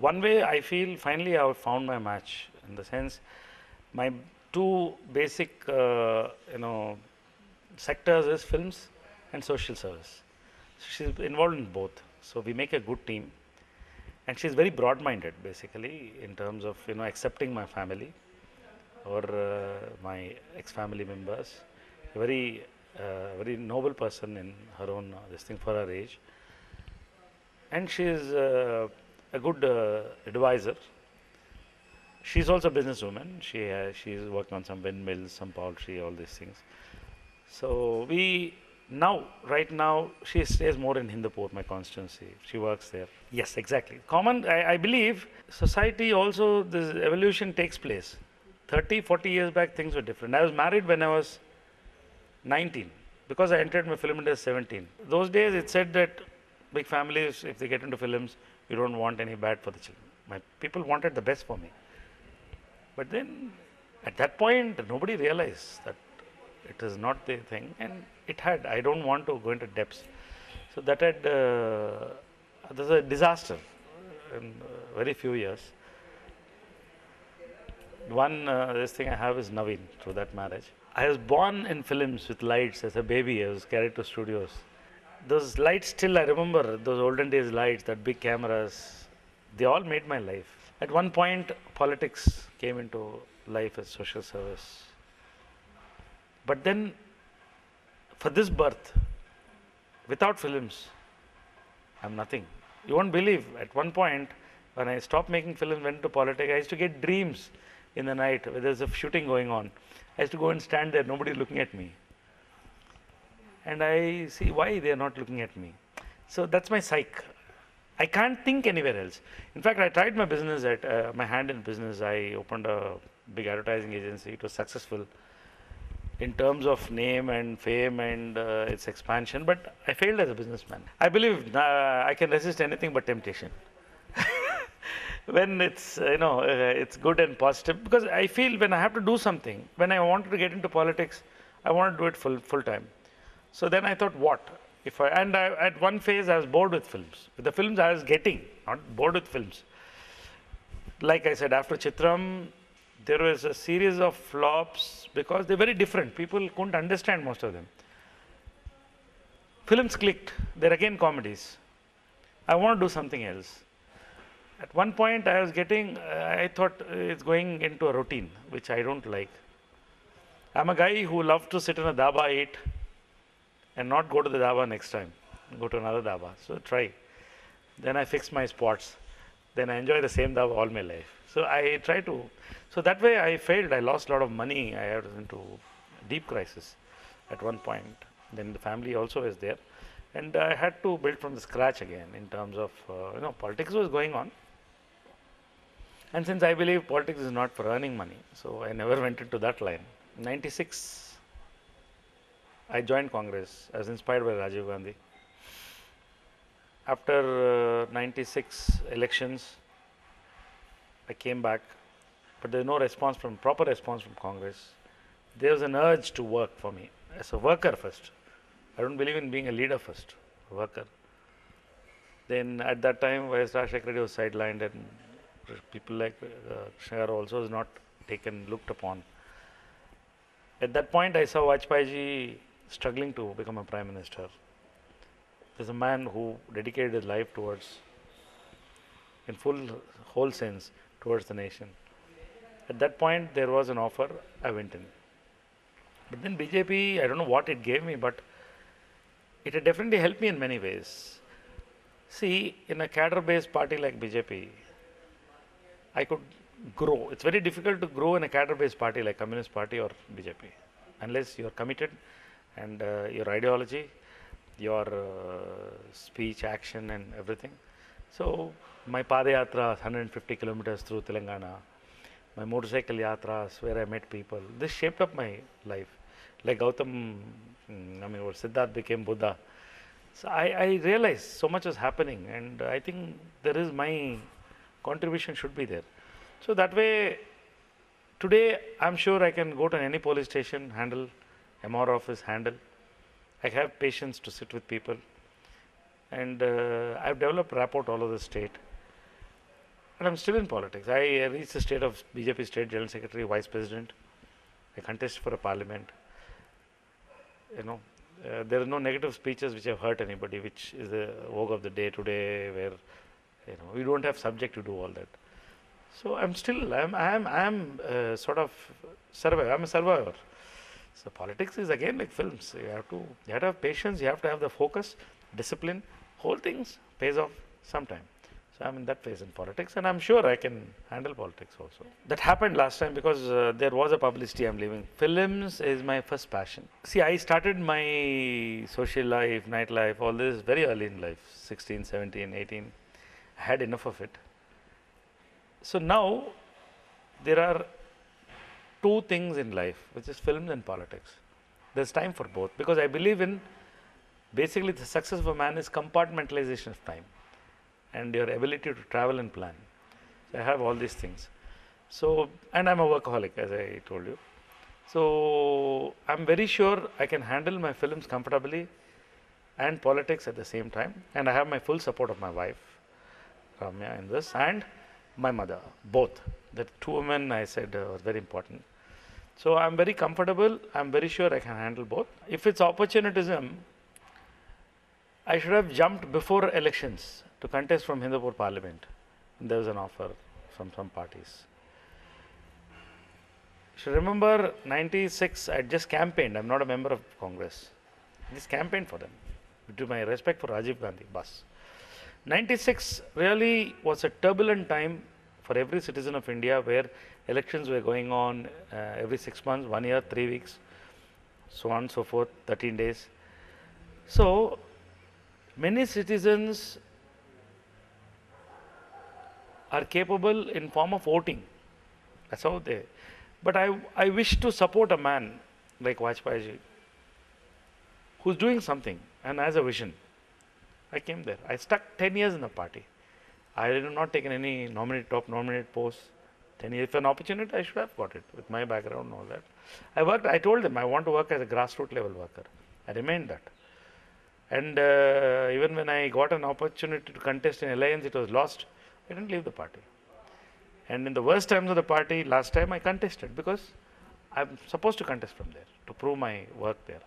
one way I feel finally I have found my match, in the sense my two basic sectors is films and social service. So she's involved in both. So we make a good team, and she's very broad-minded basically in terms of accepting my family or my ex-family members. A very noble person in her own this thing for her age, and she is a good advisor. She's also a businesswoman. She is working on some windmills, some poultry, all these things. So we now, right now, she stays more in Hindupur, my constituency. She works there. Yes, exactly. Common, I believe, society also, this evolution takes place. 30, 40 years back, things were different. I was married when I was 19 because I entered my film industry 17. Those days, it said that big families, if they get into films, you don't want any bad for the children. My people wanted the best for me. But then, at that point, nobody realized that it is not the thing, and it had. I don't want to go into depths. So that had there's a disaster in very few years. One this thing I have is Naveen through that marriage. I was born in films with lights as a baby. I was carried to studios. Those lights still I remember. Those olden days lights, that big cameras, they all made my life. At one point, politics came into life as social service. But then, for this birth, without films, I'm nothing. You won't believe, at one point, when I stopped making films, went to politics, I used to get dreams in the night where there's a shooting going on. I used to go and stand there, nobody looking at me. And I see why they are not looking at me. So that's my psyche. I can't think anywhere else. In fact, I tried my business my hand in business. I opened a big advertising agency. It was successful in terms of name and fame and its expansion, but I failed as a businessman. I believe I can resist anything but temptation. When it's it's good and positive, because I feel when I have to do something, when I wanted to get into politics, I want to do it full time. So then I thought, what if at one phase I was bored with films. With the films I was getting, not bored with films. Like I said, after Chitram, there was a series of flops because they're very different. People couldn't understand most of them. Films clicked. They're again comedies. I want to do something else. At one point, I thought it's going into a routine, which I don't like. I'm a guy who loves to sit in a dhaba, eat, and not go to the dhaba next time. Go to another dhaba. So try. Then I fix my spots. Then I enjoy the same dhaba all my life. So I try to. So that way I failed. I lost a lot of money. I was into deep crisis at one point. Then the family also was there. And I had to build from the scratch again in terms of, politics was going on. And since I believe politics is not for earning money, so I never went into that line. In 96, I joined Congress. I was inspired by Rajiv Gandhi. After 96 elections, I came back, but there was no proper response from Congress. There was an urge to work for me as a worker first. I don't believe in being a leader first, a worker. Then at that time, Y.S. Rajshekar Reddy was sidelined, and people like Shar also was not looked upon. At that point, I saw Vajpayee struggling to become a prime minister. There's a man who dedicated his life towards, in whole sense, towards the nation. At that point, there was an offer, I went in. But then BJP, I don't know what it gave me, but it had definitely helped me in many ways. See, in a cadre-based party like BJP, I could grow. It's very difficult to grow in a cadre-based party like Communist Party or BJP, unless you're committed and your ideology, your speech, action and everything. So my Padayatra, 150 kilometers through Telangana, my motorcycle yatras where I met people, this shaped up my life. Like Gautam, or Siddharth became Buddha. So I realized so much was happening, and I think my contribution should be there. So that way, today I'm sure I can go to any police station, handle, MR office, handle. I have patience to sit with people, and I've developed rapport all over the state. And I'm still in politics. I reached the state of BJP State General Secretary, Vice President. I contest for a parliament. You know, there are no negative speeches which have hurt anybody, which is the vogue of the day today, where we don't have subject to do all that. So I'm sort of survivor. I'm a survivor. So politics is again like films. You have to have patience. You have to have the focus, discipline. Whole things pays off sometime. So I'm in that phase in politics, and I'm sure I can handle politics also. That happened last time because there was a publicity. I'm leaving. Films is my first passion. See, I started my social life, nightlife, all this very early in life, 16, 17, 18. I had enough of it. So now there are two things in life, which is films and politics. There's time for both because I believe in basically the success of a man is compartmentalization of time and your ability to travel and plan. So I have all these things. So, and I'm a workaholic, as I told you. So I'm very sure I can handle my films comfortably and politics at the same time. And I have my full support of my wife, Ramya, in this, and my mother, both. The two women I said were very important. So I'm very comfortable. I'm very sure I can handle both. If it's opportunism, I should have jumped before elections to contest from Hindupur Parliament. And there was an offer from some parties. You should remember 96, I just campaigned. I'm not a member of Congress. I just campaigned for them. Due to my respect for Rajiv Gandhi, bus. 96 really was a turbulent time for every citizen of India where elections were going on every 6 months, 1 year, 3 weeks, so on and so forth, 13 days. So many citizens are capable in form of voting. That's how they. But I wish to support a man like Vajpayee who's doing something and has a vision. I came there. I stuck 10 years in the party. I did not taken any top nominated posts. 10 years. If an opportunity, I should have got it with my background and all that. I told them I want to work as a grassroots level worker. I remained that. And even when I got an opportunity to contest in alliance, it was lost. I didn't leave the party. And in the worst times of the party, last time I contested because I'm supposed to contest from there to prove my work there.